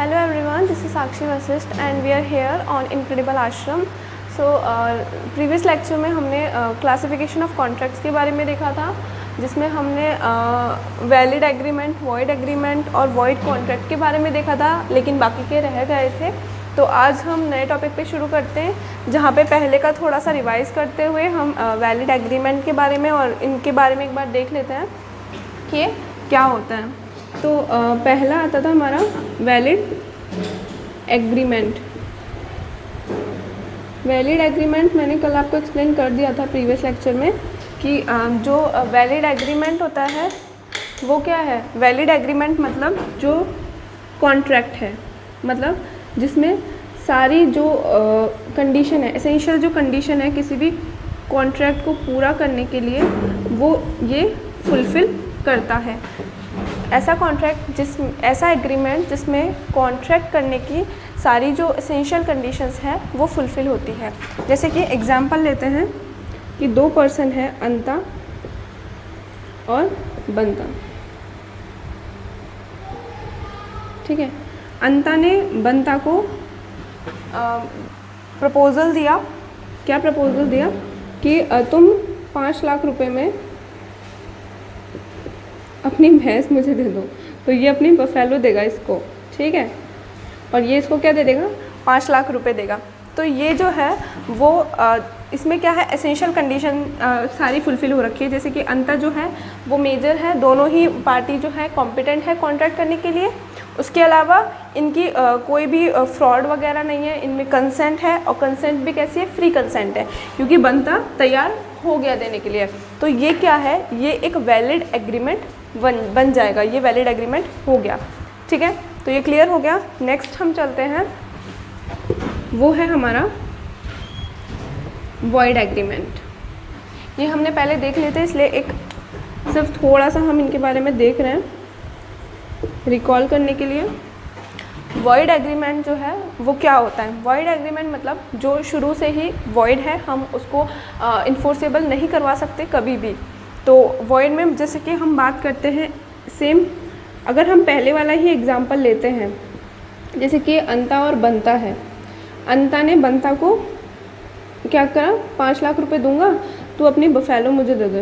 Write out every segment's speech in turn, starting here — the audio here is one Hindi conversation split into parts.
Hello everyone, this is Sakshi Vasisht and we are here on Incredible Ashram. So previous lecture में हमने क्लासिफिकेशन ऑफ कॉन्ट्रैक्ट्स के बारे में देखा था, जिसमें हमने वैलिड एग्रीमेंट, वॉइड एग्रीमेंट और वॉइड कॉन्ट्रैक्ट के बारे में देखा था, लेकिन बाकी के रह गए थे। तो आज हम नए टॉपिक पे शुरू करते हैं, जहाँ पे पहले का थोड़ा सा रिवाइज़ करते हुए हम वैलिड एग्रीमेंट के बारे में और इनके बारे में एक बार देख लेते हैं कि ये क्या होता है। तो पहला आता था हमारा वैलिड एग्रीमेंट। वैलिड एग्रीमेंट मैंने कल आपको एक्सप्लेन कर दिया था प्रीवियस लेक्चर में कि जो वैलिड एग्रीमेंट होता है वो क्या है। वैलिड एग्रीमेंट मतलब जो कॉन्ट्रैक्ट है, मतलब जिसमें सारी जो कंडीशन है, एसेंशियल जो कंडीशन है किसी भी कॉन्ट्रैक्ट को पूरा करने के लिए, वो ये फुलफ़िल करता है। ऐसा कॉन्ट्रैक्ट ऐसा एग्रीमेंट जिसमें कॉन्ट्रैक्ट करने की सारी जो एसेंशियल कंडीशंस हैं वो फुलफ़िल होती है। जैसे कि एग्जांपल लेते हैं कि दो पर्सन है, अंता और बंता। ठीक है, अंता ने बंता को प्रपोज़ल दिया। क्या प्रपोज़ल दिया कि तुम 5 लाख रुपए में अपनी भैंस मुझे दे दो। तो ये अपनी बफेलो देगा इसको, ठीक है, और ये इसको क्या दे देगा, 5 लाख रुपए देगा। तो ये जो है वो इसमें क्या है, एसेंशियल कंडीशन सारी फुलफ़िल हो रखी है। जैसे कि अंतर जो है वो मेजर है, दोनों ही पार्टी जो है कॉम्पिटेंट है कॉन्ट्रैक्ट करने के लिए। उसके अलावा इनकी कोई भी फ्रॉड वगैरह नहीं है, इनमें कंसेंट है, और कंसेंट भी कैसी है, फ्री कंसेंट है, क्योंकि बंता तैयार हो गया देने के लिए। तो ये क्या है, ये एक वैलिड एग्रीमेंट बन जाएगा, ये वैलिड एग्रीमेंट हो गया। ठीक है, तो ये क्लियर हो गया। नेक्स्ट हम चलते हैं, वो है हमारा वॉइड एग्रीमेंट। ये हमने पहले देख लिए थे, इसलिए एक सिर्फ थोड़ा सा हम इनके बारे में देख रहे हैं रिकॉल करने के लिए। वॉइड एग्रीमेंट जो है वो क्या होता है। वॉइड एग्रीमेंट मतलब जो शुरू से ही वॉइड है, हम उसको इन्फोर्सेबल नहीं करवा सकते कभी भी। तो वॉइड में जैसे कि हम बात करते हैं सेम, अगर हम पहले वाला ही एग्जांपल लेते हैं, जैसे कि अंता और बंता है। अंता ने बंता को क्या करा, 5 लाख रुपए दूंगा, तू अपनी बफेलो मुझे दे दे।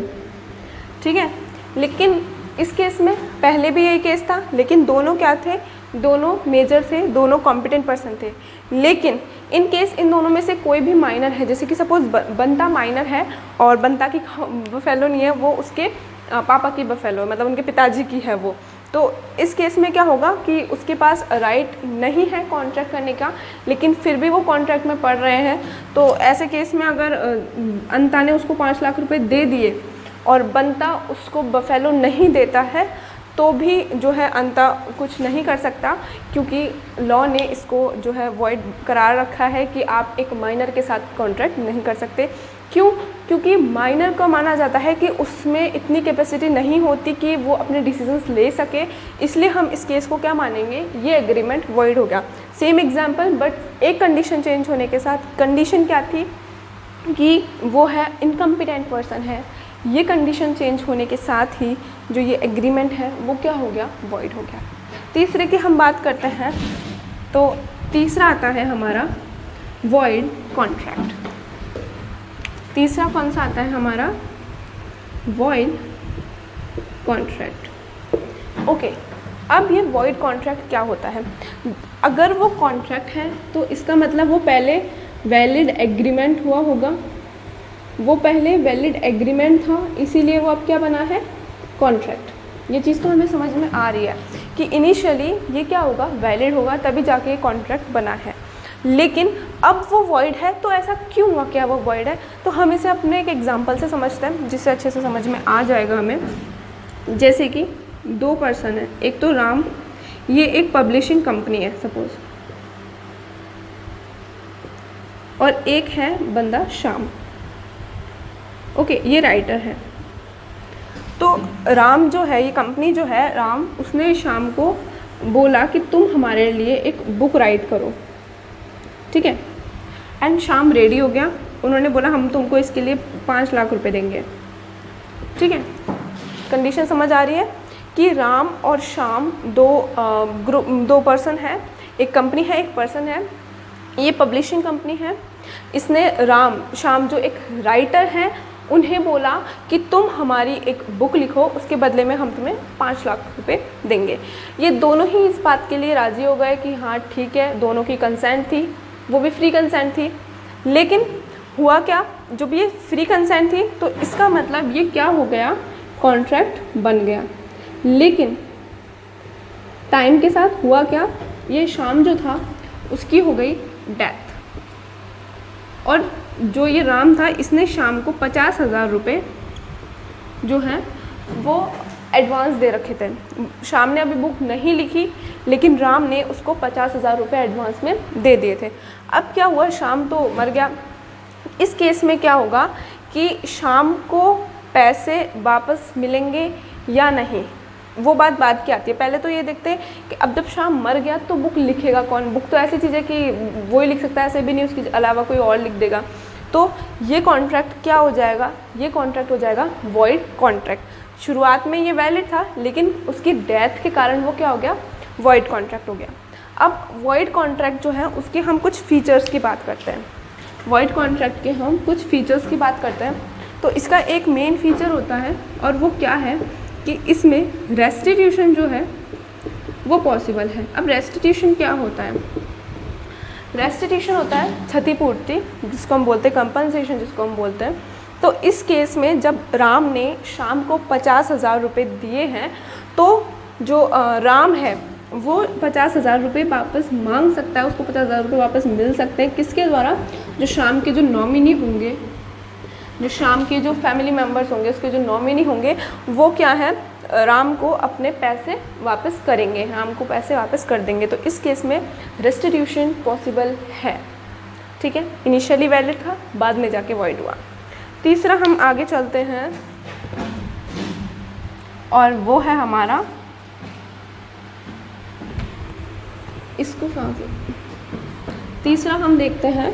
ठीक है, लेकिन इस केस में पहले भी यही केस था, लेकिन दोनों क्या थे, दोनों मेजर थे, दोनों कॉम्पिटेंट पर्सन थे। लेकिन इन केस इन दोनों में से कोई भी माइनर है, जैसे कि सपोज बंता माइनर है और बंता की बफेलो नहीं है, वो उसके पापा की बफेलो है, मतलब उनके पिताजी की है वो। तो इस केस में क्या होगा कि उसके पास राइट नहीं है कॉन्ट्रैक्ट करने का, लेकिन फिर भी वो कॉन्ट्रैक्ट में पढ़ रहे हैं। तो ऐसे केस में अगर अंता ने उसको 5 लाख रुपए दे दिए और बंता उसको बफेलो नहीं देता है, तो भी जो है अंता कुछ नहीं कर सकता, क्योंकि लॉ ने इसको जो है वॉइड करार रखा है कि आप एक माइनर के साथ कॉन्ट्रैक्ट नहीं कर सकते। क्यों? क्योंकि माइनर को माना जाता है कि उसमें इतनी कैपेसिटी नहीं होती कि वो अपने डिसीजंस ले सके, इसलिए हम इस केस को क्या मानेंगे, ये एग्रीमेंट वॉइड हो गया। सेम एग्जांपल, बट एक कंडीशन चेंज होने के साथ। कंडीशन क्या थी कि वो है इनकम्पिटेंट पर्सन है। ये कंडीशन चेंज होने के साथ ही जो ये एग्रीमेंट है वो क्या हो गया, वॉइड हो गया। तीसरे की हम बात करते हैं, तो तीसरा आता है हमारा वॉइड कॉन्ट्रैक्ट। तीसरा कौन सा आता है हमारा, वॉइड कॉन्ट्रैक्ट। ओके, अब ये वॉइड कॉन्ट्रैक्ट क्या होता है। अगर वो कॉन्ट्रैक्ट है तो इसका मतलब वो पहले वैलिड एग्रीमेंट हुआ होगा, वो पहले वैलिड एग्रीमेंट था, इसीलिए वो अब क्या बना है, कॉन्ट्रैक्ट। ये चीज़ तो हमें समझ में आ रही है कि इनिशियली ये क्या होगा, वैलिड होगा, तभी जाके कॉन्ट्रैक्ट बना है। लेकिन अब वो वॉइड है, तो ऐसा क्यों हुआ, क्या वो वॉइड है। तो हम इसे अपने एक एग्जांपल से समझते हैं, जिससे अच्छे से समझ में आ जाएगा हमें। जैसे कि दो पर्सन है, एक तो राम, ये एक पब्लिशिंग कंपनी है सपोज, और एक है बंदा श्याम। ओके, ये राइटर है। तो राम जो है, ये कंपनी जो है, राम उसने श्याम को बोला कि तुम हमारे लिए एक बुक राइट करो। ठीक है, एंड श्याम रेडी हो गया, उन्होंने बोला हम तुमको इसके लिए 5 लाख रुपए देंगे। ठीक है, कंडीशन समझ आ रही है कि राम और श्याम दो पर्सन हैं। एक कंपनी है, एक पर्सन है, ये पब्लिशिंग कंपनी है, इसने श्याम जो एक राइटर हैं उन्हें बोला कि तुम हमारी एक बुक लिखो, उसके बदले में हम तुम्हें 5 लाख रुपए देंगे। ये दोनों ही इस बात के लिए राज़ी हो गए कि हाँ ठीक है, दोनों की कंसेंट थी, वो भी फ्री कंसेंट थी। लेकिन हुआ क्या, जब ये फ्री कंसेंट थी तो इसका मतलब ये क्या हो गया, कॉन्ट्रैक्ट बन गया। लेकिन टाइम के साथ हुआ क्या, ये श्याम जो था उसकी हो गई डेथ, और जो ये राम था इसने श्याम को 50,000 रुपये जो हैं वो एडवांस दे रखे थे। श्याम ने अभी बुक नहीं लिखी, लेकिन राम ने उसको 50,000 रुपये एडवांस में दे दिए थे। अब क्या हुआ, श्याम तो मर गया। इस केस में क्या होगा कि श्याम को पैसे वापस मिलेंगे या नहीं, वो बात की आती है। पहले तो ये देखते हैं कि अब जब श्याम मर गया तो बुक लिखेगा कौन। बुक तो ऐसी चीज़ है कि वो ही लिख सकता है, ऐसे भी नहीं उसके अलावा कोई और लिख देगा। तो ये कॉन्ट्रैक्ट क्या हो जाएगा, ये कॉन्ट्रैक्ट हो जाएगा वॉइड कॉन्ट्रैक्ट। शुरुआत में ये वैलिड था, लेकिन उसकी डेथ के कारण वो क्या हो गया, वॉइड कॉन्ट्रैक्ट हो गया। अब वॉइड कॉन्ट्रैक्ट जो है उसके हम कुछ फीचर्स की बात करते हैं। वॉइड कॉन्ट्रैक्ट के हम कुछ फीचर्स की बात करते हैं। तो इसका एक मेन फीचर होता है, और वो क्या है कि इसमें रेस्टिट्यूशन जो है वो पॉसिबल है। अब रेस्टिट्यूशन क्या होता है, रेस्टिट्यूशन होता है क्षतिपूर्ति, जिसको हम बोलते हैं कंपनसेशन, जिसको हम बोलते हैं। तो इस केस में जब राम ने श्याम को 50,000 रुपये दिए हैं, तो जो राम है वो 50,000 रुपये वापस मांग सकता है, उसको 50,000 रुपये वापस मिल सकते हैं। किसके द्वारा, जो श्याम के जो नॉमिनी होंगे, जो श्याम के जो फैमिली मेम्बर्स होंगे, उसके जो नॉमिनी होंगे, वो क्या है, राम को अपने पैसे वापस करेंगे, राम को पैसे वापस कर देंगे। तो इस केस में रेस्टिट्यूशन पॉसिबल है। ठीक है, इनिशियली वैलिड था, बाद में जाके वॉइड हुआ। तीसरा हम आगे चलते हैं, और वो है हमारा, इसको कहाँ से, तीसरा हम देखते हैं,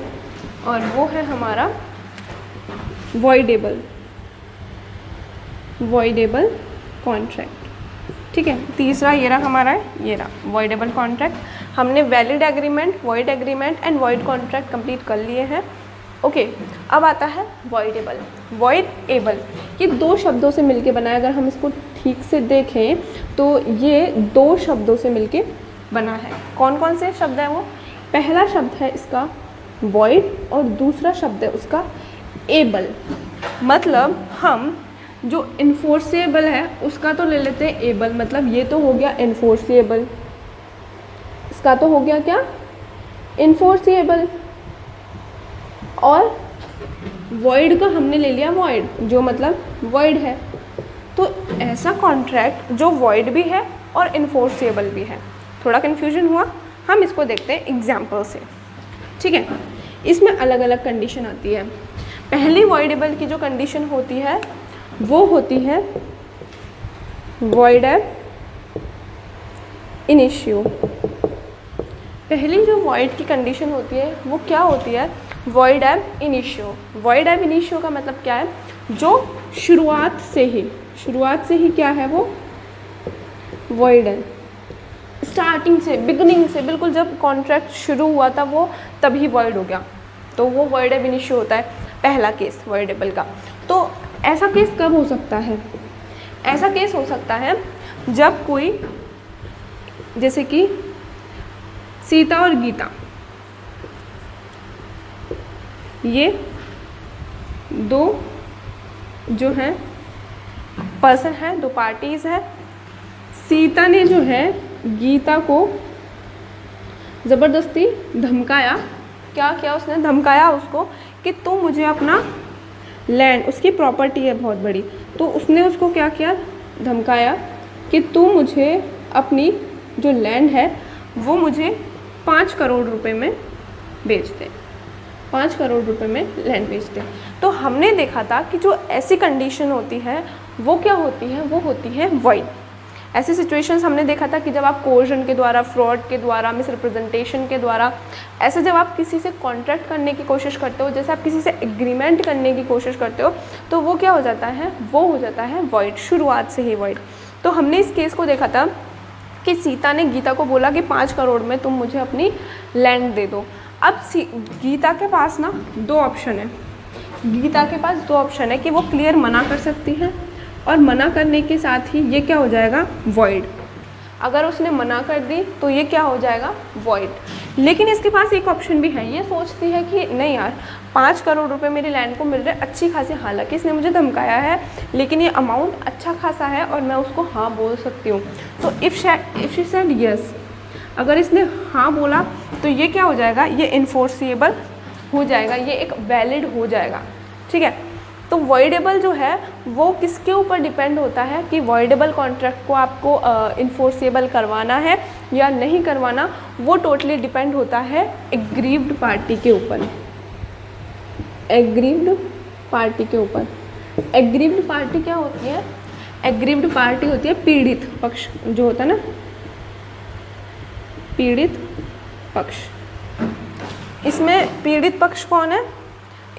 और वो है हमारा वॉइडेबल कॉन्ट्रैक्ट। ठीक है, तीसरा ये रहा हमारा, ये रहा वॉइडेबल कॉन्ट्रैक्ट। हमने valid agreement, void agreement and void contract complete कर लिए हैं। ओके, अब आता है वॉइडेबल। वॉइडेबल ये 2 शब्दों से मिलके बना है। अगर हम इसको ठीक से देखें तो ये 2 शब्दों से मिलके बना है। कौन कौन से शब्द हैं वो, पहला शब्द है इसका वॉइड, और दूसरा शब्द है उसका एबल। मतलब हम जो इन्फोर्सेबल है उसका तो ले लेते हैं एबल, मतलब ये तो हो गया इन्फोर्सेबल, इसका तो हो गया क्या, इन्फोर्सेबल। और वॉइड का हमने ले लिया वॉइड, जो मतलब वॉइड है। तो ऐसा कॉन्ट्रैक्ट जो वॉइड भी है और इन्फोर्सेबल भी है। थोड़ा कन्फ्यूजन हुआ, हम इसको देखते हैं एग्जाम्पल से। ठीक है, इसमें अलग अलग कंडीशन आती है। पहली वॉइडेबल की जो कंडीशन होती है वो होती है वॉइड एब इनिशियो। पहली जो वॉइड की कंडीशन होती है वो क्या होती है, वॉइड एब इनिशियो। वॉइड एब इनिशियो का मतलब क्या है, जो शुरुआत से ही क्या है, वो वॉइड है। स्टार्टिंग से, बिगनिंग से, बिल्कुल जब कॉन्ट्रैक्ट शुरू हुआ था वो तभी वॉइड हो गया, तो वो वॉइड एब इनिशियो होता है, पहला केस वॉइडेबल का। तो ऐसा केस कब हो सकता है, ऐसा केस हो सकता है जब कोई, जैसे कि सीता और गीता, ये 2 जो हैं पर्सन हैं, 2 पार्टीज़ हैं। सीता ने जो है गीता को ज़बरदस्ती धमकाया। क्या किया उसने, धमकाया उसको कि तुम मुझे अपना लैंड, उसकी प्रॉपर्टी है बहुत बड़ी, तो उसने उसको क्या किया, धमकाया कि तू मुझे अपनी जो लैंड है वो मुझे 5 करोड़ रुपए में बेच दे, 5 करोड़ रुपए में लैंड बेच दे। तो हमने देखा था कि जो ऐसी कंडीशन होती है वो क्या होती है, वो होती है वॉइड। ऐसी सिचुएशंस हमने देखा था कि जब आप कोर्जन के द्वारा, फ्रॉड के द्वारा, मिसरिप्रेजेंटेशन के द्वारा, ऐसे जब आप किसी से कॉन्ट्रैक्ट करने की कोशिश करते हो, जैसे आप किसी से एग्रीमेंट करने की कोशिश करते हो, तो वो क्या हो जाता है, वो हो जाता है वॉइड, शुरुआत से ही वॉइड। तो हमने इस केस को देखा था कि सीता ने गीता को बोला कि 5 करोड़ में तुम मुझे अपनी लैंड दे दो। अब गीता के पास ना 2 ऑप्शन है। गीता के पास 2 ऑप्शन है कि वो क्लियर मना कर सकती है, और मना करने के साथ ही ये क्या हो जाएगा, वॉइड। अगर उसने मना कर दी तो ये क्या हो जाएगा, वॉइड। लेकिन इसके पास एक ऑप्शन भी है, ये सोचती है कि नहीं यार 5 करोड़ रुपए मेरी लैंड को मिल रहे अच्छी खासी, हालांकि इसने मुझे धमकाया है लेकिन ये अमाउंट अच्छा खासा है और मैं उसको हाँ बोल सकती हूँ। तो इफ़ शी सेड यस, अगर इसने हाँ बोला तो ये क्या हो जाएगा, ये इन्फोर्सिएबल हो जाएगा, ये एक वैलिड हो जाएगा। ठीक है, तो वॉइडेबल जो है वो किसके ऊपर डिपेंड होता है कि वॉइडेबल कॉन्ट्रैक्ट को आपको इन्फोर्सिएबल करवाना है या नहीं करवाना, वो टोटली डिपेंड होता है एग्रीव्ड पार्टी के ऊपर। एग्रीव्ड पार्टी के ऊपर। एग्रीव्ड पार्टी क्या होती है, एग्रीव्ड पार्टी होती है पीड़ित पक्ष जो होता है ना, पीड़ित पक्ष। इसमें पीड़ित पक्ष कौन है,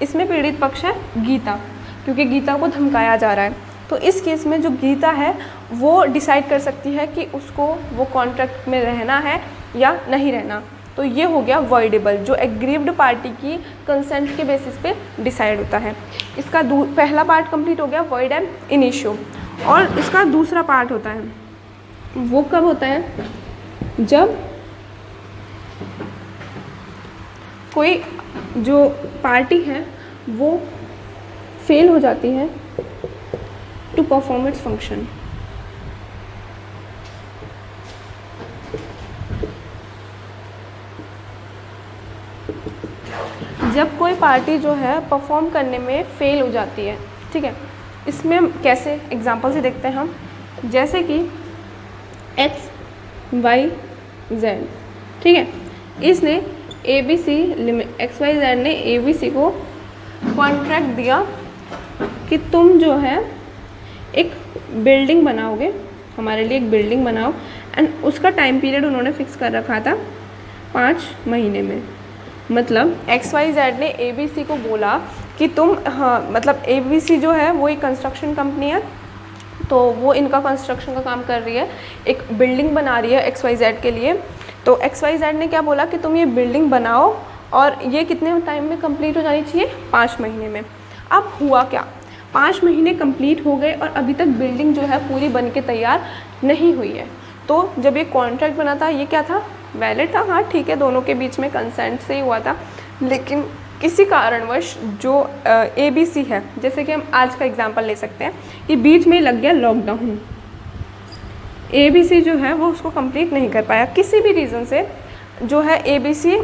इसमें पीड़ित पक्ष है गीता, क्योंकि गीता को धमकाया जा रहा है। तो इस केस में जो गीता है वो डिसाइड कर सकती है कि उसको वो कॉन्ट्रैक्ट में रहना है या नहीं रहना। तो ये हो गया वॉइडेबल, जो एग्रीव्ड पार्टी की कंसेंट के बेसिस पे डिसाइड होता है। इसका पहला पार्ट कंप्लीट हो गया, वॉइड एंड इनिशियो। और इसका दूसरा पार्ट होता है, वो कब होता है, जब कोई जो पार्टी है वो फेल हो जाती है टू परफॉर्म इट्स फंक्शन। जब कोई पार्टी जो है परफॉर्म करने में फेल हो जाती है। ठीक है, इसमें हम कैसे एग्जांपल से देखते हैं हम, जैसे कि एक्स वाई जेड। ठीक है, इसने ABC लिमिट XYZ ने ABC को कॉन्ट्रैक्ट दिया कि तुम जो है एक बिल्डिंग बनाओगे, हमारे लिए एक बिल्डिंग बनाओ, एंड उसका टाइम पीरियड उन्होंने फिक्स कर रखा था 5 महीने में। मतलब XYZ ने ABC को बोला कि तुम, हाँ मतलब ABC जो है वो एक कंस्ट्रक्शन कंपनी है, तो वो इनका कंस्ट्रक्शन का काम कर रही है, एक बिल्डिंग बना रही है XYZ के लिए। तो XYZ ने क्या बोला कि तुम ये बिल्डिंग बनाओ और ये कितने टाइम में कंप्लीट हो जानी चाहिए, 5 महीने में। अब हुआ क्या, 5 महीने कंप्लीट हो गए और अभी तक बिल्डिंग जो है पूरी बन के तैयार नहीं हुई है। तो जब ये कॉन्ट्रैक्ट बना था ये क्या था, वैलिड था। हाँ ठीक है, दोनों के बीच में कंसेंट से ही हुआ था, लेकिन किसी कारणवश जो ABC है, जैसे कि हम आज का एग्जांपल ले सकते हैं कि बीच में लग गया लॉकडाउन, ABC जो है वो उसको कंप्लीट नहीं कर पाया, किसी भी रीज़न से जो है ABC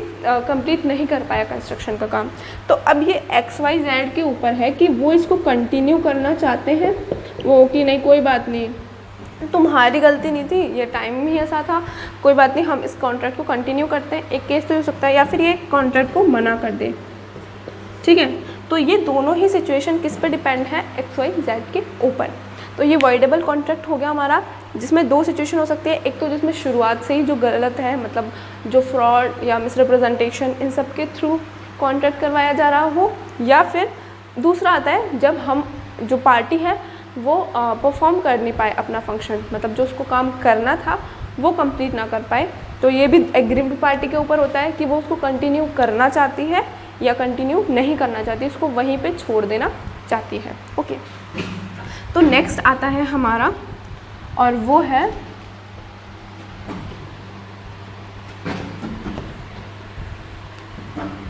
कंप्लीट नहीं कर पाया कंस्ट्रक्शन का काम। तो अब ये XYZ के ऊपर है कि वो इसको कंटिन्यू करना चाहते हैं, वो कि नहीं कोई बात नहीं, तुम्हारी गलती नहीं थी, ये टाइम ही ऐसा था, कोई बात नहीं, हम इस कॉन्ट्रैक्ट को कंटिन्यू करते हैं। एक केस तो हो सकता है, या फिर ये कॉन्ट्रैक्ट को मना कर दे। ठीक है, तो ये दोनों ही सिचुएशन किस पे डिपेंड है, XYZ के ऊपर। तो ये वॉइडेबल कॉन्ट्रैक्ट हो गया हमारा, जिसमें 2 सिचुएशन हो सकती है, एक तो जिसमें शुरुआत से ही जो गलत है, मतलब जो फ्रॉड या मिसरिप्रेजेंटेशन इन सब के थ्रू कॉन्ट्रैक्ट करवाया जा रहा हो, या फिर दूसरा आता है जब हम जो पार्टी है वो परफॉर्म कर नहीं पाए अपना फंक्शन, मतलब जो उसको काम करना था वो कंप्लीट ना कर पाए। तो ये भी एग्रीव्ड पार्टी के ऊपर होता है कि वो उसको कंटिन्यू करना चाहती है या कंटिन्यू नहीं करना चाहती, उसको वहीं पे छोड़ देना चाहती है। ओके, तो नेक्स्ट आता है हमारा, और वो है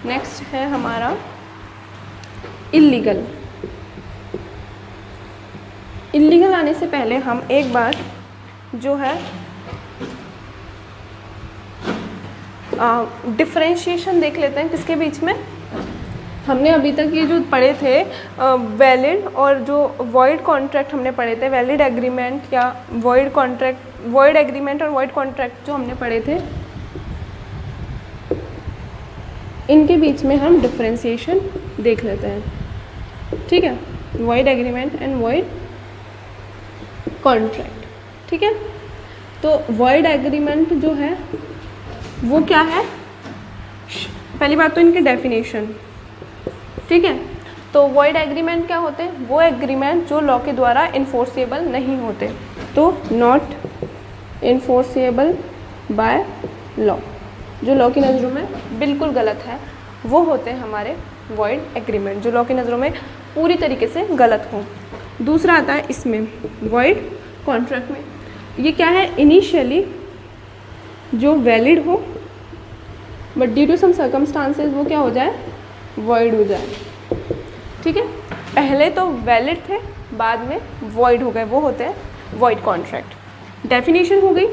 नेक्स्ट है हमारा इल्लीगल। इल्लीगल आने से पहले हम एक बार जो है डिफरेंशिएशन देख लेते हैं किसके बीच में। हमने अभी तक ये जो पढ़े थे वैलिड और जो वॉइड कॉन्ट्रैक्ट हमने पढ़े थे, वैलिड एग्रीमेंट या वॉइड कॉन्ट्रैक्ट, वॉइड एग्रीमेंट और वॉइड कॉन्ट्रैक्ट जो हमने पढ़े थे, इनके बीच में हम डिफरेंशिएशन देख लेते हैं। ठीक है, void agreement and void contract. ठीक है, तो वॉइड एग्रीमेंट जो है वो क्या है, पहली बात तो इनकी डेफिनेशन। ठीक है, तो वॉइड एग्रीमेंट क्या होते हैं, वो एग्रीमेंट जो लॉ के द्वारा इन्फोर्सेबल नहीं होते। तो नॉट इन्फोर्सेबल बाय लॉ, जो लॉ की नज़रों में बिल्कुल गलत है, वो होते हैं हमारे वॉइड एग्रीमेंट, जो लॉ की नज़रों में पूरी तरीके से गलत हो। दूसरा आता है इसमें वॉइड कॉन्ट्रैक्ट में, ये क्या है, इनिशियली जो वैलिड हो but due to some circumstances वो क्या हो जाए, वॉइड हो जाए। ठीक है, पहले तो वैलिड थे, बाद में वॉइड हो गए, वो होते हैं वॉइड कॉन्ट्रैक्ट। डेफिनेशन हो गई।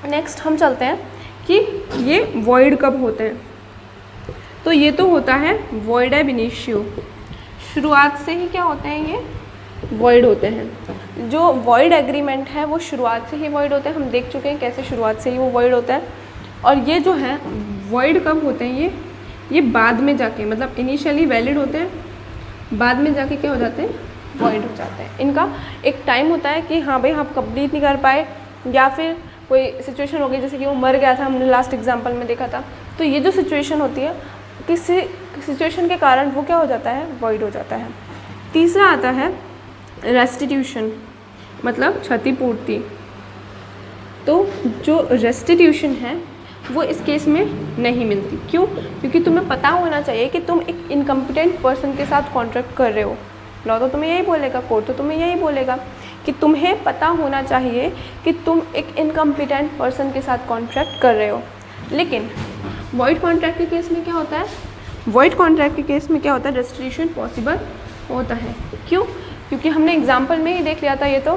नेक्स्ट हम चलते हैं कि ये वॉइड कब होते हैं। तो ये तो होता है वॉइड एब इनिशियो, शुरुआत से ही क्या होते हैं, ये वॉइड होते हैं। जो वॉइड एग्रीमेंट है वो शुरुआत से ही वॉइड होते हैं, हम देख चुके हैं कैसे शुरुआत से ही वो वॉइड होता है। और ये जो है वॉइड कब होते हैं, ये बाद में जाके, मतलब इनिशियली वैलिड होते हैं, बाद में जाके क्या हो जाते हैं, वॉइड हो जाते हैं। इनका एक टाइम होता है कि हाँ भाई हम कंप्लीट नहीं कर पाए, या फिर कोई सिचुएशन हो गई जैसे कि वो मर गया था, हमने लास्ट एग्जांपल में देखा था। तो ये जो सिचुएशन होती है, किसी सिचुएशन के कारण वो क्या हो जाता है, वॉइड हो जाता है। तीसरा आता है रेस्टिट्यूशन, मतलब क्षतिपूर्ति। तो जो रेस्टिट्यूशन है वो इस केस में नहीं मिलती। क्यों? क्योंकि तुम्हें पता होना चाहिए कि तुम एक इनकम्पिटेंट पर्सन के साथ कॉन्ट्रैक्ट कर रहे हो। लॉ तो तुम्हें यही बोलेगा, कोर्ट तो तुम्हें यही बोलेगा कि तुम्हें पता होना चाहिए कि तुम एक इनकम्पिटेंट पर्सन के साथ कॉन्ट्रैक्ट कर रहे हो। लेकिन वॉइड कॉन्ट्रैक्ट के केस में क्या होता है, वॉइड कॉन्ट्रैक्ट के केस में क्या होता है, रेस्टिट्यूशन पॉसिबल होता है। क्यों? क्योंकि हमने एग्जाम्पल में ही देख लिया था ये तो,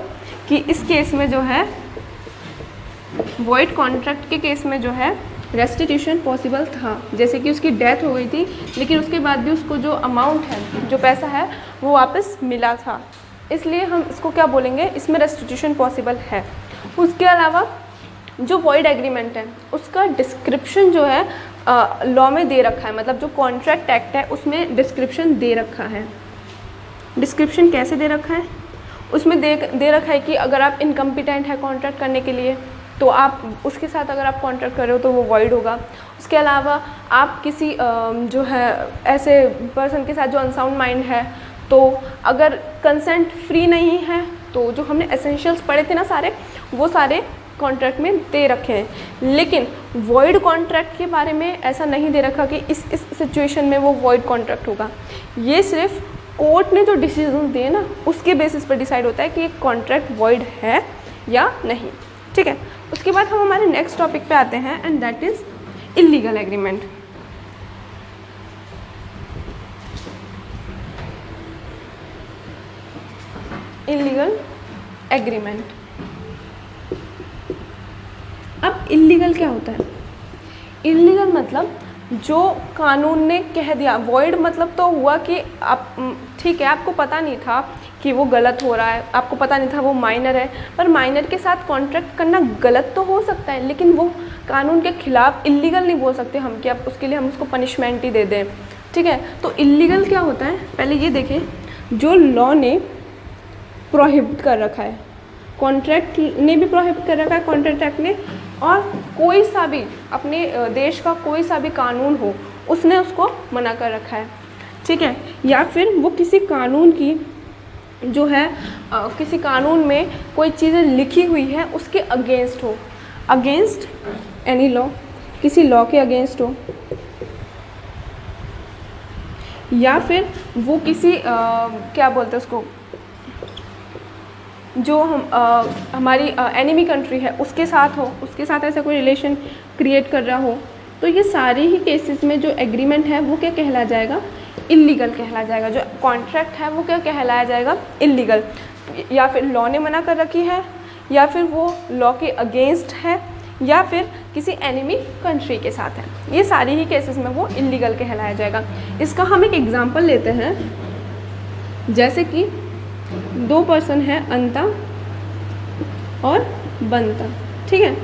कि इस केस में जो है वॉइड कॉन्ट्रैक्ट के केस में जो है रेस्टिट्यूशन पॉसिबल था। जैसे कि उसकी डेथ हो गई थी, लेकिन उसके बाद भी उसको जो अमाउंट है, जो पैसा है, वो वापस मिला था। इसलिए हम इसको क्या बोलेंगे, इसमें रेस्टिट्यूशन पॉसिबल है। उसके अलावा जो वॉइड एग्रीमेंट है उसका डिस्क्रिप्शन जो है लॉ में दे रखा है, मतलब जो कॉन्ट्रैक्ट एक्ट है उसमें डिस्क्रिप्शन दे रखा है। डिस्क्रिप्शन कैसे दे रखा है, उसमें दे रखा है कि अगर आप इनकम्पिटेंट है कॉन्ट्रैक्ट करने के लिए तो आप उसके साथ अगर आप कॉन्ट्रैक्ट कर रहे हो तो वो वॉइड होगा। उसके अलावा आप किसी जो है ऐसे पर्सन के साथ जो अनसाउंड माइंड है, तो अगर कंसेंट फ्री नहीं है, तो जो हमने एसेंशियल्स पढ़े थे ना सारे, वो सारे कॉन्ट्रैक्ट में दे रखे हैं। लेकिन वॉइड कॉन्ट्रैक्ट के बारे में ऐसा नहीं दे रखा कि इस सिचुएशन में वो वॉइड कॉन्ट्रैक्ट होगा। ये सिर्फ कोर्ट ने जो डिसीजन दिए ना उसके बेसिस पर डिसाइड होता है कि ये कॉन्ट्रैक्ट वॉइड है या नहीं। ठीक है, उसके बाद हम हमारे नेक्स्ट टॉपिक पे आते हैं, and that is illegal agreement. Illegal agreement. अब इल्लीगल क्या होता है? इल्लीगल मतलब जो कानून ने कह दिया, वॉइड मतलब तो हुआ कि आप ठीक है, आपको पता नहीं था कि वो गलत हो रहा है, आपको पता नहीं था वो माइनर है, पर माइनर के साथ कॉन्ट्रैक्ट करना गलत तो हो सकता है, लेकिन वो कानून के खिलाफ इल्लीगल नहीं बोल सकते हम कि आप उसके लिए हम उसको पनिशमेंट ही दे दें। ठीक है, तो इल्लीगल क्या होता है, पहले ये देखें, जो लॉ ने प्रोहिबिट कर रखा है, कॉन्ट्रैक्ट ने भी प्रोहिबिट कर रखा है, कॉन्ट्रैक्ट एक्ट ने, और कोई सा भी अपने देश का कोई सा भी कानून हो उसने उसको मना कर रखा है। ठीक है, या फिर वो किसी कानून की जो है किसी कानून में कोई चीज़ें लिखी हुई है उसके अगेंस्ट हो, अगेंस्ट एनी लॉ, किसी लॉ के अगेंस्ट हो, या फिर वो किसी क्या बोलते हैं उसको, जो हमारी एनिमी कंट्री है उसके साथ हो, उसके साथ ऐसा कोई रिलेशन क्रिएट कर रहा हो। तो ये सारे ही केसेस में जो एग्रीमेंट है वो क्या कहला जाएगा, इल्लीगल कहला जाएगा। जो कॉन्ट्रैक्ट है वो क्या कहलाया जाएगा, इल्लीगल। या फिर लॉ ने मना कर रखी है, या फिर वो लॉ के अगेंस्ट है, या फिर किसी एनिमी कंट्री के साथ है, ये सारी ही केसेस में वो इल्लीगल कहलाया जाएगा। इसका हम एक एग्जांपल लेते हैं, जैसे कि दो पर्सन है, अंता और बंता। ठीक है,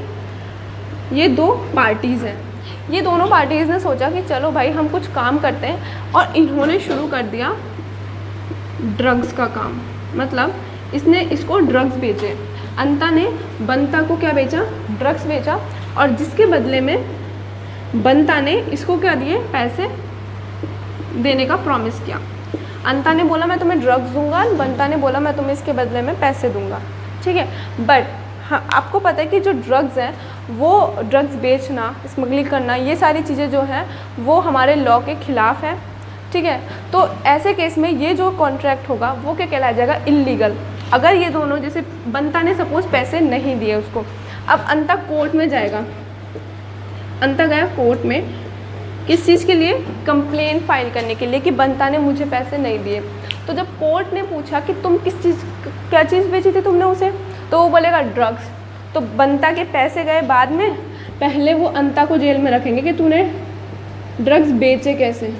ये दो पार्टीज़ हैं। ये दोनों पार्टीज़ ने सोचा कि चलो भाई हम कुछ काम करते हैं, और इन्होंने शुरू कर दिया ड्रग्स का काम। मतलब इसने इसको ड्रग्स बेचे, अंता ने बंता को क्या बेचा, ड्रग्स बेचा, और जिसके बदले में बंता ने इसको क्या दिए, पैसे देने का प्रॉमिस किया। अंता ने बोला मैं तुम्हें ड्रग्स दूंगा, बंता ने बोला मैं तुम्हें इसके बदले में पैसे दूंगा। ठीक है, बट हाँ, आपको पता है कि जो ड्रग्स हैं वो ड्रग्स बेचना, स्मगलिंग करना, ये सारी चीज़ें जो हैं वो हमारे लॉ के खिलाफ़ है, ठीक है। तो ऐसे केस में ये जो कॉन्ट्रैक्ट होगा वो क्या कहलाया जाएगा, इल्लीगल। अगर ये दोनों, जैसे बंता ने सपोज पैसे नहीं दिए उसको, अब अंता कोर्ट में जाएगा, अंता गया कोर्ट में किस चीज़ के लिए, कंप्लेन फाइल करने के लिए कि बंता ने मुझे पैसे नहीं दिए। तो जब कोर्ट ने पूछा कि तुम किस चीज़, क्या चीज़ बेची थी तुमने उसे, तो वो बोलेगा ड्रग्स। तो बंता के पैसे गए बाद में, पहले वो अंता को जेल में रखेंगे कि तूने ड्रग्स बेचे कैसे,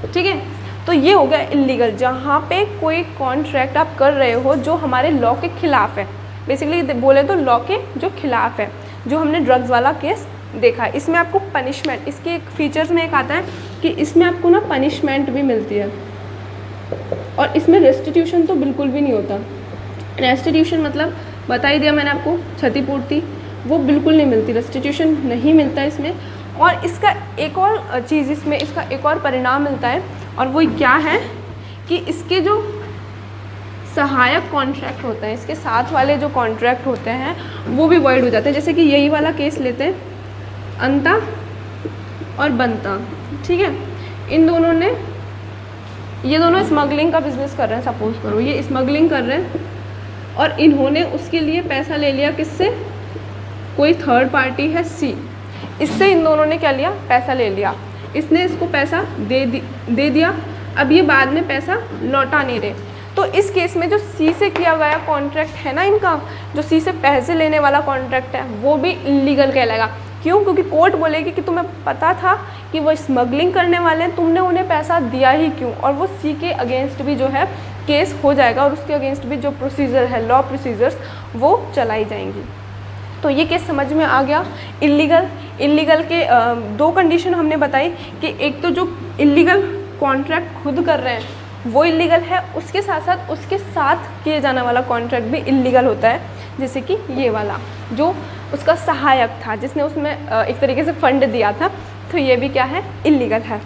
ठीक है। तो ये हो गया इल्लीगल, जहाँ पे कोई कॉन्ट्रैक्ट आप कर रहे हो जो हमारे लॉ के खिलाफ़ है, बेसिकली बोले तो लॉ के जो खिलाफ़ है, जो हमने ड्रग्स वाला केस देखा है। इसमें आपको पनिशमेंट, इसके एक फीचर्स में एक आता है कि इसमें आपको ना पनिशमेंट भी मिलती है, और इसमें रेस्टिट्यूशन तो बिल्कुल भी नहीं होता। रेस्टिट्यूशन मतलब बता ही दिया मैंने आपको, क्षतिपूर्ति, वो बिल्कुल नहीं मिलती, रेस्टिट्यूशन नहीं मिलता इसमें। और इसका एक और चीज़, इसमें इसका एक और परिणाम मिलता है, और वो क्या है कि इसके जो सहायक कॉन्ट्रैक्ट होते हैं, इसके साथ वाले जो कॉन्ट्रैक्ट होते हैं वो भी वॉइड हो जाते हैं। जैसे कि यही वाला केस लेते हैं, अंता और बंता, ठीक है। इन दोनों ने, ये दोनों स्मगलिंग का बिजनेस कर रहे हैं, सपोज करो ये स्मगलिंग कर रहे हैं, और इन्होंने उसके लिए पैसा ले लिया किससे, कोई थर्ड पार्टी है सी, इससे इन दोनों ने क्या लिया, पैसा ले लिया। इसने इसको पैसा दे दिया, अब ये बाद में पैसा लौटा नहीं रहे। तो इस केस में जो सी से किया गया कॉन्ट्रैक्ट है ना इनका, जो सी से पैसे लेने वाला कॉन्ट्रैक्ट है, वो भी इल्लीगल कहलाएगा। क्यों? क्योंकि कोर्ट बोलेगी कि तुम्हें पता था कि वो स्मगलिंग करने वाले हैं, तुमने उन्हें पैसा दिया ही क्यों, और वो सी के अगेंस्ट भी जो है केस हो जाएगा, और उसके अगेंस्ट भी जो प्रोसीजर है, लॉ प्रोसीजर्स, वो चलाई जाएंगी। तो ये केस समझ में आ गया। इल्लीगल के दो कंडीशन हमने बताई कि एक तो जो इल्लीगल कॉन्ट्रैक्ट खुद कर रहे हैं वो इल्लीगल है, उसके साथ साथ किए जाने वाला कॉन्ट्रैक्ट भी इल्लीगल होता है। जैसे कि ये वाला जो उसका सहायक था, जिसने उसमें एक तरीके से फंड दिया था, तो ये भी क्या है, इल्लीगल है।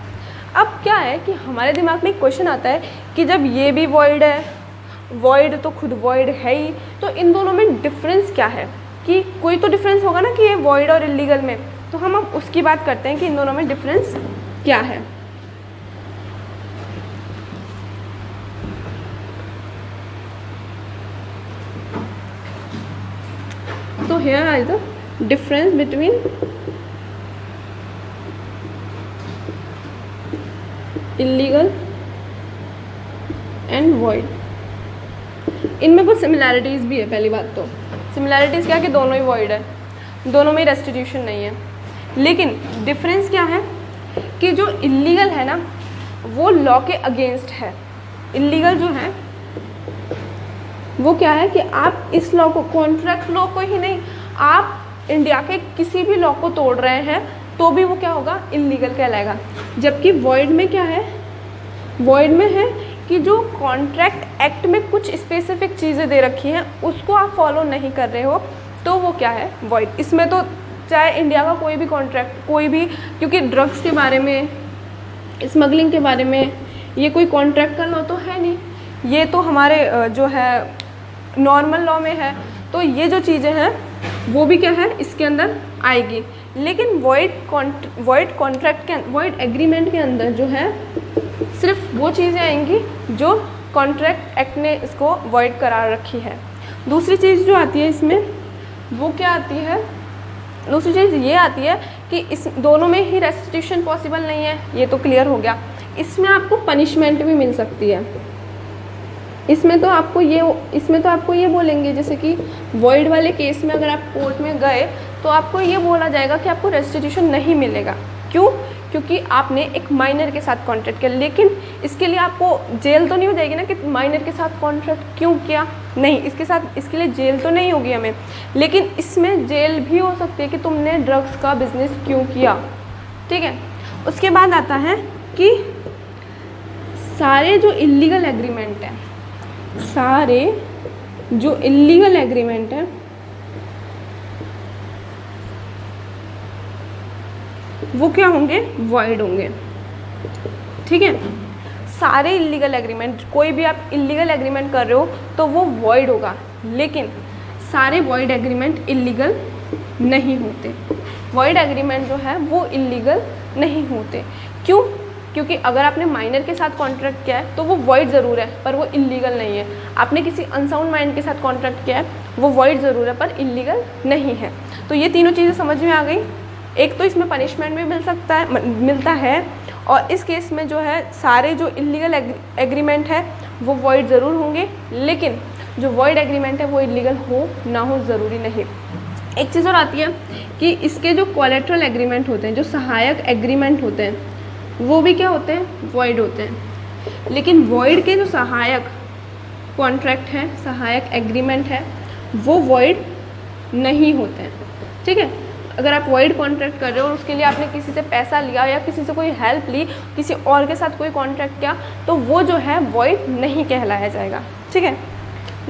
अब क्या है कि हमारे दिमाग में एक क्वेश्चन आता है कि जब ये भी वॉइड है, वॉइड तो खुद वॉइड है ही, तो इन दोनों में डिफरेंस क्या है, कि कोई तो डिफरेंस होगा ना कि ये वॉइड और इल्लीगल में। तो हम अब उसकी बात करते हैं कि इन दोनों में डिफरेंस क्या है। तो here is the difference between illegal and void। इनमें कुछ सिमिलैरिटीज़ भी है। पहली बात तो सिमिलैरिटीज़ क्या है कि दोनों ही void है, दोनों में रेस्टिट्यूशन नहीं है। लेकिन डिफरेंस क्या है कि जो इल्लीगल है ना वो लॉ के अगेंस्ट है। इल्लीगल जो है वो क्या है कि आप इस लॉ को, कॉन्ट्रैक्ट लॉ को ही नहीं, आप इंडिया के किसी भी लॉ को तोड़ रहे हैं तो भी वो क्या होगा, इल्लीगल कहलाएगा। जबकि वॉइड में क्या है, वॉइड में है कि जो कॉन्ट्रैक्ट एक्ट में कुछ स्पेसिफिक चीज़ें दे रखी हैं उसको आप फॉलो नहीं कर रहे हो तो वो क्या है, वॉइड। इसमें तो चाहे इंडिया का कोई भी कॉन्ट्रैक्ट, कोई भी, क्योंकि ड्रग्स के बारे में, स्मगलिंग के बारे में ये कोई कॉन्ट्रैक्ट का लॉ तो है नहीं, ये तो हमारे जो है नॉर्मल लॉ में है। तो ये जो चीज़ें हैं वो भी क्या है, इसके अंदर आएगी। लेकिन वॉइड कॉन्ट्रैक्ट के, वॉइड एग्रीमेंट के अंदर जो है सिर्फ वो चीज़ें आएंगी जो कॉन्ट्रैक्ट एक्ट ने इसको वॉइड करार रखी है। दूसरी चीज़ जो आती है इसमें वो क्या आती है, दूसरी चीज़ ये आती है कि इस दोनों में ही रेस्टिट्यूशन पॉसिबल नहीं है, ये तो क्लियर हो गया। इसमें आपको पनिशमेंट भी मिल सकती है। इसमें तो आपको ये बोलेंगे, जैसे कि वॉइड वाले केस में अगर आप कोर्ट में गए तो आपको ये बोला जाएगा कि आपको रेस्टिट्यूशन नहीं मिलेगा। क्यों? क्योंकि आपने एक माइनर के साथ कॉन्ट्रैक्ट किया। लेकिन इसके लिए आपको जेल तो नहीं हो जाएगी ना कि माइनर के साथ कॉन्ट्रैक्ट क्यों किया, नहीं, इसके लिए जेल तो नहीं होगी हमें, लेकिन इसमें जेल भी हो सकती है कि तुमने ड्रग्स का बिजनेस क्यों किया, ठीक है। उसके बाद आता है कि सारे जो इल्लीगल एग्रीमेंट है, सारे जो इल्लीगल एग्रीमेंट है वो क्या होंगे, वॉइड होंगे, ठीक है। सारे इल्लीगल एग्रीमेंट, कोई भी आप इल्लीगल एग्रीमेंट कर रहे हो तो वो वॉइड होगा। लेकिन सारे वॉइड एग्रीमेंट इलीगल नहीं होते। वॉइड एग्रीमेंट जो है वो इलीगल नहीं होते। क्यों? क्योंकि अगर आपने माइनर के साथ कॉन्ट्रैक्ट किया है तो वो वॉइड ज़रूर है पर वो इलीगल नहीं है। आपने किसी अनसाउंड माइंड के साथ कॉन्ट्रैक्ट किया है, वो वॉइड ज़रूर है पर इलीगल नहीं है। तो ये तीनों चीज़ें समझ में आ गई। एक तो इसमें पनिशमेंट भी मिलता है और इस केस में जो है सारे जो इलीगल एग्रीमेंट है वो वॉइड ज़रूर होंगे, लेकिन जो वॉइड एग्रीमेंट है वो इलीगल हो ना हो ज़रूरी नहीं। एक चीज़ और आती है कि इसके जो कोलैटरल एग्रीमेंट होते हैं, जो सहायक एग्रीमेंट होते हैं, वो भी क्या होते हैं? वॉइड होते हैं। लेकिन वॉइड के जो सहायक कॉन्ट्रैक्ट हैं, सहायक एग्रीमेंट है, वो वॉइड नहीं होते हैं। ठीक है, अगर आप वॉइड कॉन्ट्रैक्ट कर रहे हो और उसके लिए आपने किसी से पैसा लिया या किसी से कोई हेल्प ली, किसी और के साथ कोई कॉन्ट्रैक्ट किया, तो वो जो है वॉइड नहीं कहलाया जाएगा। ठीक है,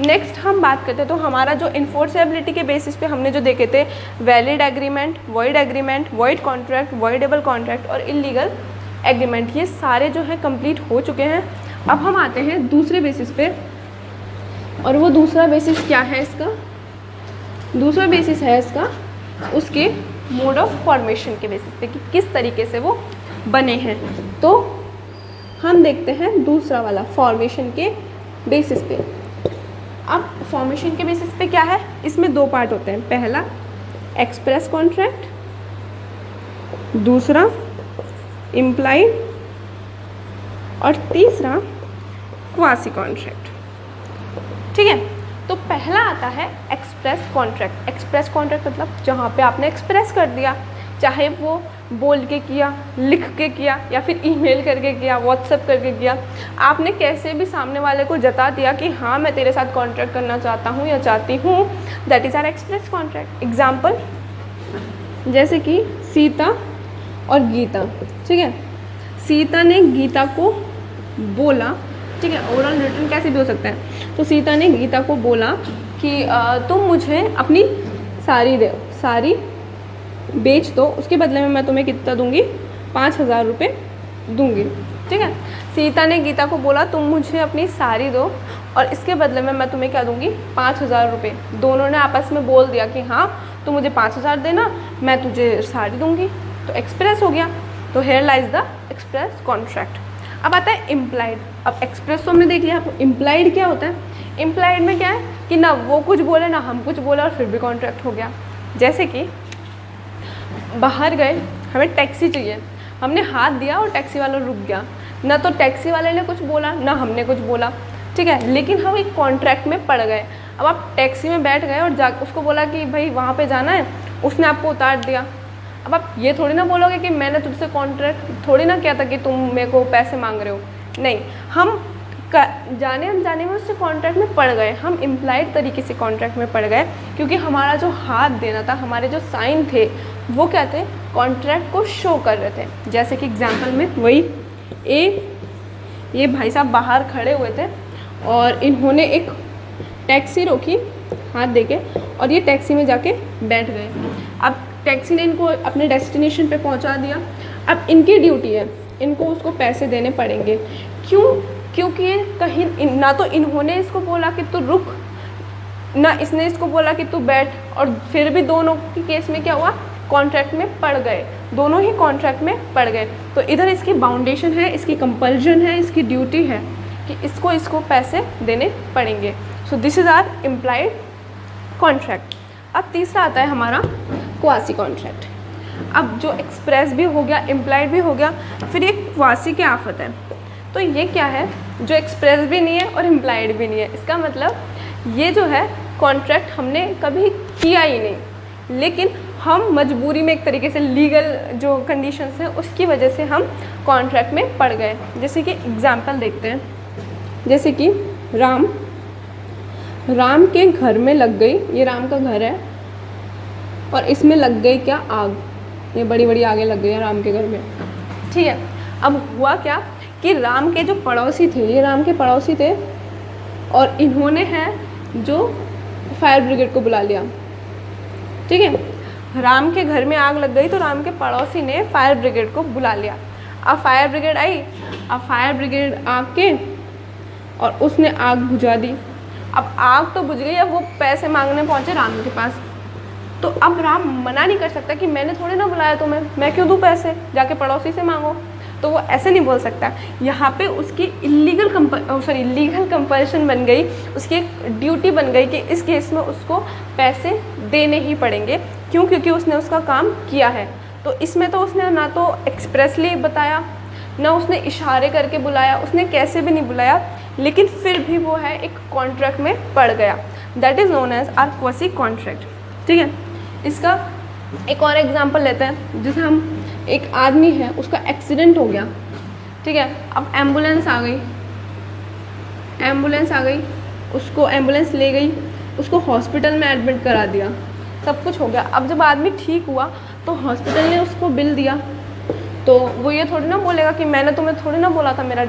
नेक्स्ट हम बात करते हैं तो हमारा जो इन्फोर्सेबिलिटी के बेसिस पे हमने जो देखे थे valid agreement, void contract, voidable contract और इलीगल एग्रीमेंट, ये सारे जो है कंप्लीट हो चुके हैं। अब हम आते हैं दूसरे बेसिस पे, और वो दूसरा बेसिस क्या है इसका? दूसरा बेसिस है इसका उसके मोड ऑफ फॉर्मेशन के बेसिस पे कि किस तरीके से वो बने हैं। तो हम देखते हैं दूसरा वाला फॉर्मेशन के बेसिस पे। अब फॉर्मेशन के बेसिस पे क्या है? इसमें दो पार्ट होते हैं। पहला एक्सप्रेस कॉन्ट्रैक्ट, दूसरा इम्प्लाइड और तीसरा क्वासी कॉन्ट्रैक्ट। ठीक है, तो पहला आता है एक्सप्रेस कॉन्ट्रैक्ट। एक्सप्रेस कॉन्ट्रैक्ट मतलब जहाँ पे आपने एक्सप्रेस कर दिया, चाहे वो बोल के किया, लिख के किया या फिर ईमेल करके किया, व्हाट्सएप करके किया, आपने कैसे भी सामने वाले को जता दिया कि हाँ मैं तेरे साथ कॉन्ट्रैक्ट करना चाहता हूँ या चाहती हूँ, that is our express contract. Example जैसे कि सीता और गीता। ठीक है, सीता ने गीता को बोला, ठीक है, ओरल रिटर्न कैसे भी हो सकता है, तो सीता ने गीता को बोला कि तुम मुझे अपनी साड़ी दो, साड़ी बेच दो, उसके बदले में मैं तुम्हें कितना दूंगी? 5,000 रुपये दूंगी। ठीक है, सीता ने गीता को बोला तुम मुझे अपनी साड़ी दो और इसके बदले में मैं तुम्हें क्या दूंगी? 5,000 रुपये। दोनों ने आपस में बोल दिया कि हाँ तू मुझे 5,000 देना, मैं तुझे साड़ी दूंगी, तो एक्सप्रेस हो गया। तो here lies the express contract. अब आता है इम्प्लाइड। अब एक्सप्रेस तो हमने देख लिया, अब इम्प्लाइड क्या होता है? इम्प्लाइड में क्या है कि ना वो कुछ बोले ना हम कुछ बोले और फिर भी कॉन्ट्रैक्ट हो गया। जैसे कि बाहर गए, हमें टैक्सी चाहिए, हमने हाथ दिया और टैक्सी वाला रुक गया, ना तो टैक्सी वाले ने कुछ बोला ना हमने कुछ बोला। ठीक है, लेकिन हम एक कॉन्ट्रैक्ट में पड़ गए। अब आप टैक्सी में बैठ गए और उसको बोला कि भाई वहाँ पे जाना है, उसने आपको उतार दिया। अब आप ये थोड़ी ना बोलोगे कि मैंने तुझसे कॉन्ट्रैक्ट थोड़ी ना किया था कि तुम मेरे को पैसे मांग रहे हो। नहीं, हम जाने अनजाने में उससे कॉन्ट्रैक्ट में पड़ गए, हम इम्प्लाइड तरीके से कॉन्ट्रैक्ट में पड़ गए, क्योंकि हमारा जो हाथ देना था, हमारे जो साइन थे वो क्या थे? कॉन्ट्रैक्ट को शो कर रहे थे। जैसे कि एग्जांपल में वही ये भाई साहब बाहर खड़े हुए थे और इन्होंने एक टैक्सी रोकी हाथ देके और ये टैक्सी में जाके बैठ गए। अब टैक्सी ने इनको अपने डेस्टिनेशन पे पहुंचा दिया। अब इनकी ड्यूटी है, इनको उसको पैसे देने पड़ेंगे। क्यों? क्योंकि कहीं ना तो इन्होंने इसको बोला कि तू रुक, ना इसने इसको बोला कि तू बैठ, और फिर भी दोनों के केस में क्या हुआ? कॉन्ट्रैक्ट में पड़ गए, दोनों ही कॉन्ट्रैक्ट में पड़ गए। तो इधर इसकी बाउंडेशन है, इसकी कंपल्जन है, इसकी ड्यूटी है कि इसको पैसे देने पड़ेंगे। So this is our implied contract. अब तीसरा आता है हमारा क्वासी कॉन्ट्रैक्ट। अब जो एक्सप्रेस भी हो गया, इम्प्लाइड भी हो गया, फिर एक क्वासी की आफत है। तो ये क्या है? जो एक्सप्रेस भी नहीं है और इम्प्लाइड भी नहीं है। इसका मतलब ये जो है कॉन्ट्रैक्ट हमने कभी किया ही नहीं, लेकिन हम मजबूरी में एक तरीके से लीगल जो कंडीशंस हैं उसकी वजह से हम कॉन्ट्रैक्ट में पड़ गए। जैसे कि एग्जांपल देखते हैं, जैसे कि राम के घर में लग गई, ये राम का घर है और इसमें लग गई क्या? आग। ये बड़ी बड़ी आगे लग गई है राम के घर में। ठीक है, अब हुआ क्या कि राम के जो पड़ोसी थे, ये राम के पड़ोसी थे और इन्होंने है जो फायर ब्रिगेड को बुला लिया। ठीक है, राम के घर में आग लग गई तो राम के पड़ोसी ने फायर ब्रिगेड को बुला लिया। अब फायर ब्रिगेड आई, अब फायर ब्रिगेड आके और उसने आग बुझा दी। अब आग तो बुझ गई, अब वो पैसे मांगने पहुँचे राम के पास। तो अब राम मना नहीं कर सकता कि मैंने थोड़ी ना बुलाया तुम्हें, मैं क्यों दूँ पैसे, जाके पड़ोसी से मांगो। तो वो ऐसे नहीं बोल सकता। यहाँ पे उसकी लीगल कंपल्शन बन गई, उसकी एक ड्यूटी बन गई कि इस केस में उसको पैसे देने ही पड़ेंगे। क्यों? क्योंकि उसने उसका काम किया है। तो इसमें तो उसने ना तो एक्सप्रेसली बताया, ना उसने इशारे करके बुलाया, उसने कैसे भी नहीं बुलाया, लेकिन फिर भी वो है एक कॉन्ट्रैक्ट में पड़ गया। That is known as our quasi contract. ठीक है, इसका एक और एग्जांपल लेते हैं। जैसे हम, एक आदमी है, उसका एक्सीडेंट हो गया, ठीक है, अब एम्बुलेंस आ गई, उसको एम्बुलेंस ले गई, उसको हॉस्पिटल में एडमिट करा दिया, सब कुछ हो गया। अब जब आदमी ठीक हुआ तो हॉस्पिटल ने उसको बिल दिया, तो वो ये थोड़ी ना बोलेगा कि मैंने तुम्हें थोड़ी ना बोला था मेरा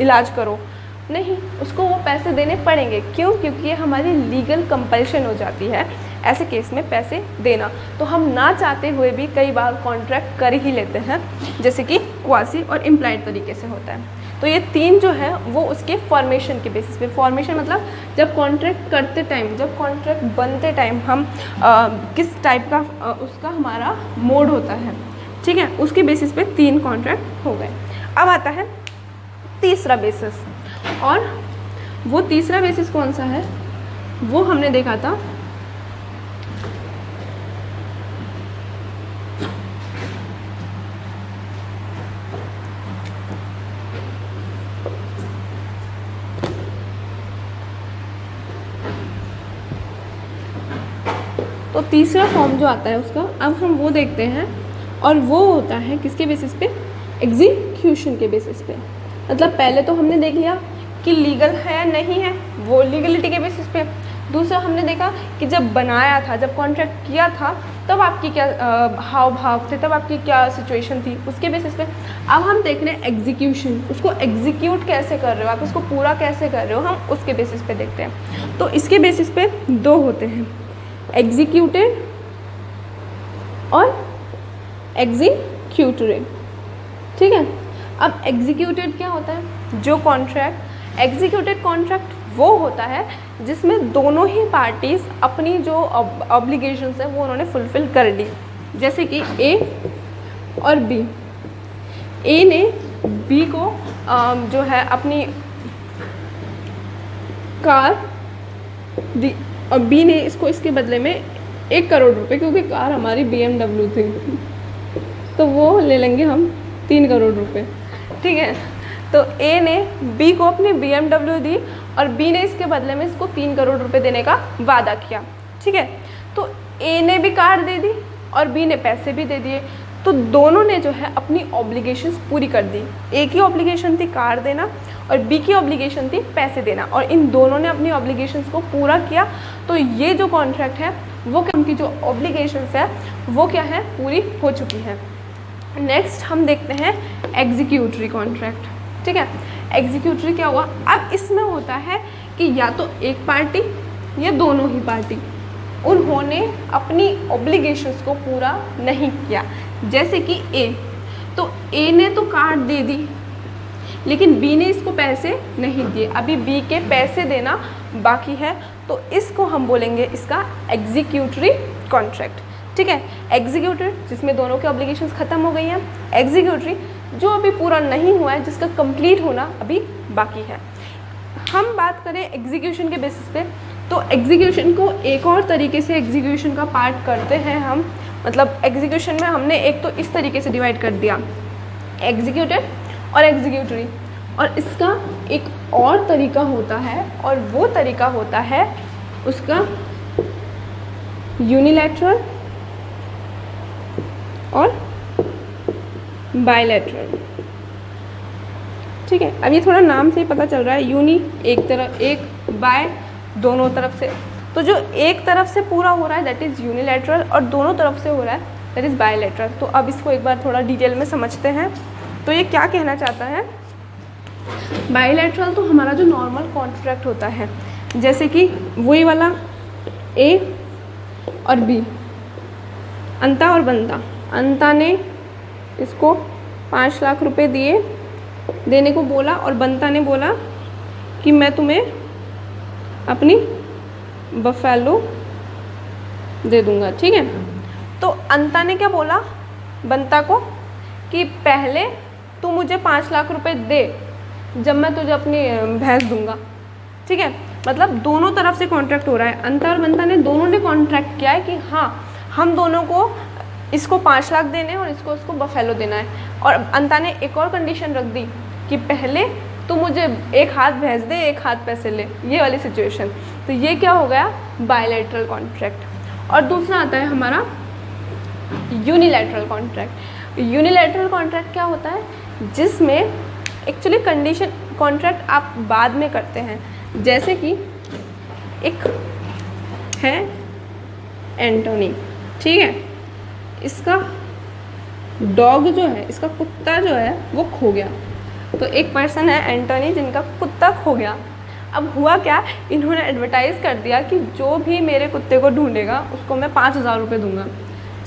इलाज करो। नहीं, उसको वो पैसे देने पड़ेंगे। क्यों? क्योंकि ये हमारी लीगल कंपल्शन हो जाती है ऐसे केस में पैसे देना। तो हम ना चाहते हुए भी कई बार कॉन्ट्रैक्ट कर ही लेते हैं, जैसे कि क्वासी और इम्प्लाइड तरीके से होता है। तो ये तीन जो है वो उसके फॉर्मेशन के बेसिस पे, फॉर्मेशन मतलब जब कॉन्ट्रैक्ट करते टाइम, जब कॉन्ट्रैक्ट बनते टाइम हम किस टाइप का उसका हमारा मोड होता है, ठीक है, उसके बेसिस पे तीन कॉन्ट्रैक्ट हो गए। अब आता है तीसरा बेसिस, और वो तीसरा बेसिस कौन सा है वो हमने देखा था तो तीसरा फॉर्म जो आता है उसका, अब हम वो देखते हैं, और वो होता है किसके बेसिस पे? एग्जीक्यूशन के बेसिस पे। मतलब पहले तो हमने देख लिया कि लीगल है नहीं है, वो लीगलिटी के बेसिस पे। दूसरा हमने देखा कि जब बनाया था, जब कॉन्ट्रैक्ट किया था, तब आपकी क्या हाव भाव थे, तब आपकी क्या सिचुएशन थी, उसके बेसिस पे। अब हम देख रहे हैं एग्जीक्यूशन, उसको एग्जीक्यूट कैसे कर रहे हो आप, उसको पूरा कैसे कर रहे हो, हम उसके बेसिस पे देखते हैं। तो इसके बेसिस पे दो होते हैं, एग्जीक्यूटेड और एग्जीक्यूटेड। ठीक है, अब एग्जीक्यूटेड क्या होता है? जो कॉन्ट्रैक्ट, एग्जीक्यूटेड कॉन्ट्रैक्ट वो होता है जिसमें दोनों ही पार्टीज़ अपनी जो ऑब्लिगेशंस है वो उन्होंने फुलफ़िल कर ली। जैसे कि ए और बी, ए ने बी को जो है अपनी कार दी और बी ने इसको इसके बदले में 1 करोड़ रुपए, क्योंकि कार हमारी BMW थी तो वो ले लेंगे हम 3 करोड़ रुपए। ठीक है, तो ए ने बी को अपनी BMW दी और बी ने इसके बदले में इसको 3 करोड़ रुपए देने का वादा किया। ठीक है, तो ए ने भी कार दे दी और बी ने पैसे भी दे दिए, तो दोनों ने जो है अपनी ऑब्लिगेशंस पूरी कर दी। ए की ऑब्लिगेशन थी कार देना और बी की ऑब्लिगेशन थी पैसे देना, और इन दोनों ने अपनी ऑब्लिगेशंस को पूरा किया। तो ये जो कॉन्ट्रैक्ट है वो, उनकी जो ऑब्लिगेशंस है वो क्या है, पूरी हो चुकी है। नेक्स्ट हम देखते हैं एग्जीक्यूटरी कॉन्ट्रैक्ट। ठीक है, एग्जीक्यूटरी क्या हुआ? अब इसमें होता है कि या तो एक पार्टी या दोनों ही पार्टी, उन्होंने अपनी ऑब्लिगेशंस को पूरा नहीं किया। जैसे कि ए, तो ए ने तो कार दे दी लेकिन बी ने इसको पैसे नहीं दिए, अभी बी के पैसे देना बाकी है, तो इसको हम बोलेंगे इसका एग्जीक्यूटरी कॉन्ट्रैक्ट। ठीक है, एग्जीक्यूटरी जिसमें दोनों के ऑब्लिगेशंस खत्म हो गई हैं, एग्जीक्यूटरी जो अभी पूरा नहीं हुआ है, जिसका कंप्लीट होना अभी बाकी है। हम बात करें एग्जीक्यूशन के बेसिस पे, तो एग्जीक्यूशन को एक और तरीके से एग्जीक्यूशन का पार्ट करते हैं हम। मतलब एग्जीक्यूशन में हमने एक तो इस तरीके से डिवाइड कर दिया, एग्जीक्यूटेड और एग्जीक्यूटरी, और इसका एक और तरीका होता है, और वो तरीका होता है उसका यूनिलैटरल और बायलैटरल। ठीक है, अब ये थोड़ा नाम से ही पता चल रहा है, यूनी एक तरफ, एक बाय दोनों तरफ से। तो जो एक तरफ से पूरा हो रहा है दैट इज़ यूनिलैटरल, और दोनों तरफ से हो रहा है दैट इज़ बायलैटरल। तो अब इसको एक बार थोड़ा डिटेल में समझते हैं। तो ये क्या कहना चाहता है? बायलैटरल तो हमारा जो नॉर्मल कॉन्ट्रैक्ट होता है, जैसे कि वही वाला ए और बी, अंता और बंता। अंता ने इसको 5 लाख रुपए देने को बोला और बंता ने बोला कि मैं तुम्हें अपनी बफेलो दे दूंगा। ठीक है, तो अंता ने क्या बोला बंता को कि पहले तू मुझे 5 लाख रुपए दे जब मैं तुझे अपनी भैंस दूंगा। ठीक है, मतलब दोनों तरफ से कॉन्ट्रैक्ट हो रहा है। अंता और बंता ने दोनों ने कॉन्ट्रैक्ट किया है कि हाँ हम दोनों को इसको 5 लाख देने और इसको उसको बफेलो देना है। और अंता ने एक और कंडीशन रख दी कि पहले तू मुझे एक हाथ भैंस दे एक हाथ पैसे ले, ये वाली सिचुएशन। तो ये क्या हो गया बायलैटरल कॉन्ट्रैक्ट। और दूसरा आता है हमारा यूनिलैटरल कॉन्ट्रैक्ट। यूनिलैटरल कॉन्ट्रैक्ट क्या होता है जिसमें एक्चुअली कंडीशन कॉन्ट्रैक्ट आप बाद में करते हैं। जैसे कि एक है एंटोनी, ठीक है, इसका डॉग जो है, इसका कुत्ता जो है वो खो गया। तो एक पर्सन है एंटोनी जिनका कुत्ता खो गया। अब हुआ क्या, इन्होंने एडवर्टाइज़ कर दिया कि जो भी मेरे कुत्ते को ढूंढेगा उसको मैं 5,000 रुपये दूंगा।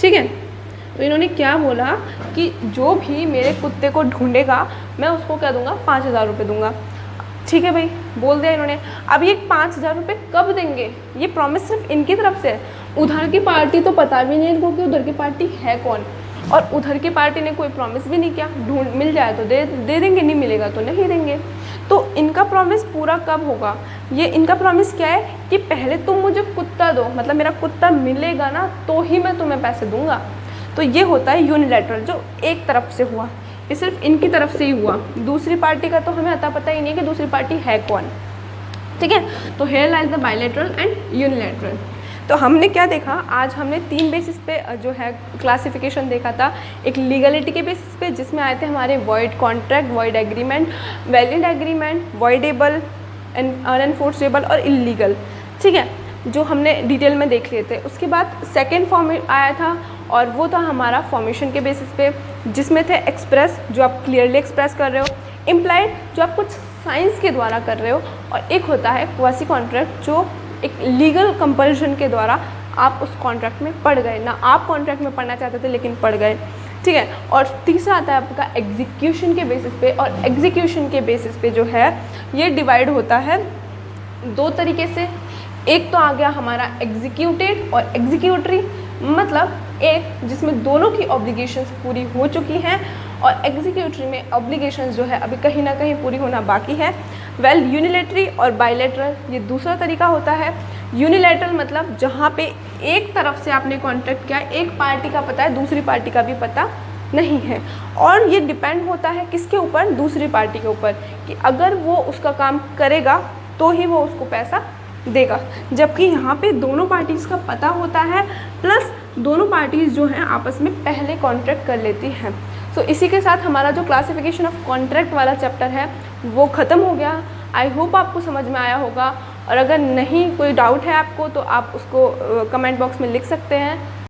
ठीक है, तो इन्होंने क्या बोला कि जो भी मेरे कुत्ते को ढूंढेगा मैं उसको क्या दूंगा 5,000 रुपये दूंगा। ठीक है भाई, बोल दिया इन्होंने। अब ये 5,000 रुपये कब देंगे, ये प्रॉमिस सिर्फ इनकी तरफ से है। उधर की पार्टी तो पता भी नहीं इनको कि उधर की पार्टी है कौन, और उधर की पार्टी ने कोई प्रॉमिस भी नहीं किया। ढूंढ मिल जाए तो दे देंगे, नहीं मिलेगा तो नहीं देंगे। तो इनका प्रॉमिस पूरा कब होगा, ये इनका प्रॉमिस क्या है कि पहले तुम मुझे कुत्ता दो, मतलब मेरा कुत्ता मिलेगा ना तो ही मैं तुम्हें पैसे दूंगा। तो ये होता है यूनिलैटरल, जो एक तरफ से हुआ, ये सिर्फ इनकी तरफ से ही हुआ। दूसरी पार्टी का तो हमें अता पता ही नहीं है कि दूसरी पार्टी है कौन। ठीक है, तो here lies the bilateral and unilateral. तो हमने क्या देखा, आज हमने 3 बेसिस पे जो है क्लासिफिकेशन देखा था। एक लीगलिटी के बेसिस पे जिसमें आए थे हमारे void contract, void agreement, valid agreement, voidable, unenforceable और इलीगल। ठीक है, जो हमने डिटेल में देख लिए थे। उसके बाद सेकेंड फॉर्म आया था और वो था हमारा फॉर्मेशन के बेसिस पे, जिसमें थे एक्सप्रेस जो आप क्लियरली एक्सप्रेस कर रहे हो, इम्प्लाइड जो आप कुछ साइंस के द्वारा कर रहे हो, और एक होता है क्वासी कॉन्ट्रैक्ट जो एक लीगल कंपल्शन के द्वारा आप उस कॉन्ट्रैक्ट में पड़ गए, ना आप कॉन्ट्रैक्ट में पढ़ना चाहते थे लेकिन पड़ गए। ठीक है, और तीसरा आता है आपका एग्जीक्यूशन के बेसिस पे। और एग्जीक्यूशन के बेसिस पे जो है ये डिवाइड होता है 2 तरीके से। एक तो आ गया हमारा एग्जीक्यूटेड और एग्जीक्यूटरी, मतलब एक जिसमें दोनों की ऑब्लिगेशंस पूरी हो चुकी हैं और एग्जीक्यूटरी में ऑब्लिगेशंस जो है अभी कहीं ना कहीं पूरी होना बाकी है। वेल यूनिलैटरल और बायलैटरल ये दूसरा तरीका होता है। यूनिलैटरल मतलब जहाँ पे एक तरफ से आपने कॉन्ट्रैक्ट किया, एक पार्टी का पता है दूसरी पार्टी का भी पता नहीं है, और ये डिपेंड होता है किसके ऊपर, दूसरी पार्टी के ऊपर, कि अगर वो उसका काम करेगा तो ही वो उसको पैसा देगा। जबकि यहाँ पे दोनों पार्टीज़ का पता होता है, प्लस दोनों पार्टीज़ जो हैं आपस में पहले कॉन्ट्रैक्ट कर लेती हैं। तो इसी के साथ हमारा जो क्लासिफिकेशन ऑफ कॉन्ट्रैक्ट वाला चैप्टर है वो ख़त्म हो गया। आई होप आपको समझ में आया होगा, और अगर नहीं कोई डाउट है आपको तो आप उसको कमेंट बॉक्स में लिख सकते हैं।